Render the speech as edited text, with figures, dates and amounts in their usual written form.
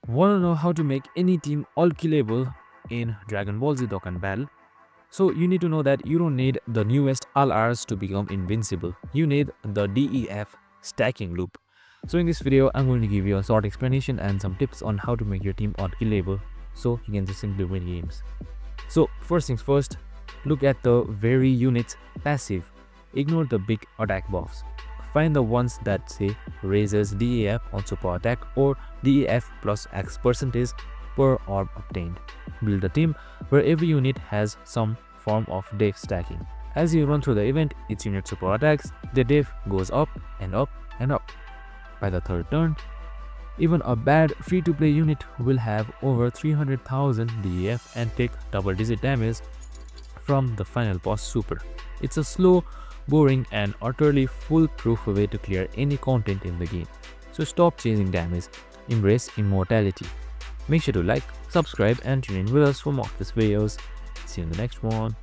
Wanna know how to make any team all killable in Dragon Ball Z Dokkan Battle? So you need to know that you don't need the newest LRs to become invincible. You need the DEF stacking loop. So in this video, I'm going to give you a short explanation and some tips on how to make your team all killable so you can just simply win games. So first things first, look at the very unit's passive. Ignore the big attack buffs. Find the ones that say raises DEF on super attack or DEF plus X percentage per orb obtained. Build a team where every unit has some form of def stacking. As you run through the event, each unit super attacks, the def goes up and up and up. By the third turn, even a bad free-to-play unit will have over 300,000 DEF and take double-digit damage from the final boss super. It's a slow, boring and utterly foolproof way to clear any content in the game. So stop chasing damage, embrace immortality. Make sure to like, subscribe and tune in with us for more of these videos. See you in the next one.